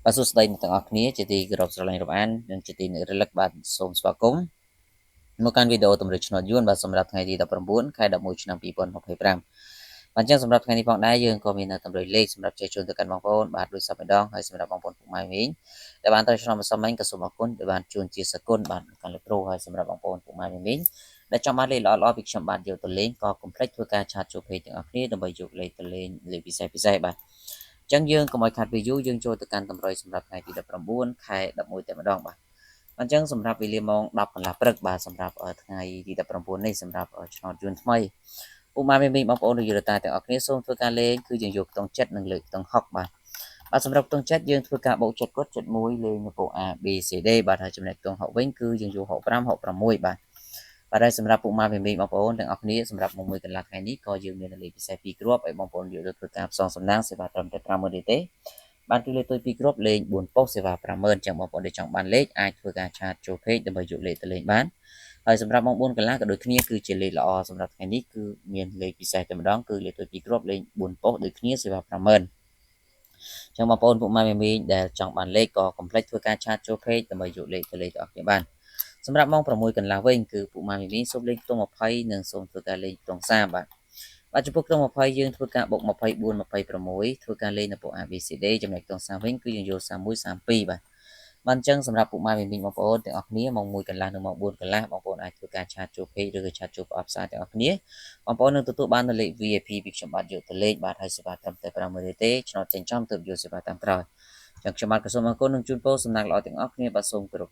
បាទសួស្តីអ្នកទាំងអស់គ្នាជាទីគោរពស្រឡាញ់រាប់អាននិងជាទីនិរលឹកបាទសូមស្វាគមន៍មកកាន់វីដេអូតម្រូវឆ្នោតយួនបាទសម្រាប់ថ្ងៃទី19ខែ11ឆ្នាំ2025បាទចឹងសម្រាប់ថ្ងៃនេះផងដែរយើងក៏មានតម្រូវលេខសម្រាប់ជ័យជូនទៅកាន់បងប្អូនបាទដូចសពម្ដងហើយសម្រាប់បងប្អូនពុកម៉ែវិញដែលបានត្រូវឆ្នោតម្សិលមិញក៏សូមអរគុណដែលបានជួនជាសគុណបាទកាន់លើប្រូហើយសម្រាប់បងប្អូនពុកម៉ែវិញដែលចង់បានលេខល្អៗពីខ្ញុំបាទយកទៅលេងក៏កុំភ្លេចធ្វើការឆាតចូលពេកទាំងអស់គ្នាដើម្បីយកលេខទៅលេងលេខពិសេសបាទចឹងយើងកុំឲ្យខាត់ពេលយូរយើងចូលទៅកាន់តម្រុយសម្រាប់ថ្ងៃទី19ខែ11តែម្ដងបាទអញ្ចឹងសម្រាប់វេលាម៉ោង10កន្លះព្រឹកបាទសម្រាប់ថ្ងៃទី19នេះសម្រាប់ឆ្នោតយួនថ្មីពុកម៉ែមីបងប្អូនយុវតាទាំងអស់គ្នាសូមធ្វើការលេងគឺយើងយកខ្ទង់7និងលើកខ្ទង់60បាទសម្រាប់ខ្ទង់7យើងធ្វើការបូក7គាត់71លេងនៅពក A B C D បាទហើយចំណែកខ្ទង់60វិញគឺយើងយក65 66បាទហើយសម្រាប់ពុកម៉ែមីបងប្អូនទាំងអស់គ្នាសម្រាប់1កន្លះថ្ងៃនេះក៏យើងមានលេខពិសេស2គ្រាប់ឲ្យបងប្អូនយកទៅធ្វើការផ្សងសំណាងសេវាត្រឹមតែ50000ទេបានគឺលេខទុយ2គ្រាប់លេខ4ប៉ុស្តិ៍សេវា50000ចឹងបងប្អូនដែលចង់បានលេខអាចធ្វើការឆាតចូលពេកដើម្បីយកលេខទៅលេងបានហើយសម្រាប់ម៉ោង4កន្លះក៏ដូចគ្នាគឺជាលេខល្អសម្រាប់ថ្ងៃនេះគឺមានលេខពិសេសតែម្ដងគឺលេខទុយ2គ្រាប់លេខ4ប៉ុស្តិ៍ដូចគ្នាសេវា50000ចឹងបងប្អូនពុកម៉ែមីដែលចង់បានលេខក៏កុំភ្លេចធ្វើការឆាតចូលពេកដើម្បីយកលេខទៅលេងទាំងអស់គ្នាបានសម្រាប់ម៉ោង6កន្លះវិញគឺពុកម៉ែមីសូមលេងខ្ទង់20និងសូមធ្វើការលេងខ្ទង់30បាទចំពោះខ្ទង់20យើងធ្វើការបុក24 26ធ្វើការលេងនៅពួក ABCD ចំណែកខ្ទង់30វិញគឺយើងយក31 32បាទអញ្ចឹងសម្រាប់ពុកម៉ែបងប្អូនទាំងអស់គ្នាម៉ោង1កន្លះនិងម៉ោង4កន្លះបងប្អូនអាចធ្វើការឆាតចូលពេកឬក៏ឆាតចូលប្រអប់ផ្សាយទាំងអស់គ្នាបងប្អូននឹងទទួលបានលេខ VIP ពីខ្ញុំបាទយកទៅលេខបាទហើយសេវាត្រឹមតែ50000ទេឆ្នោតចេញចំទើបយកសេវាតាមក្រោយចឹងខ្ញុំបាទក៏សូមអរគុណនិងជូនពរសំណាងល្អទាំងអស់គ្នាបាទសូមគោរព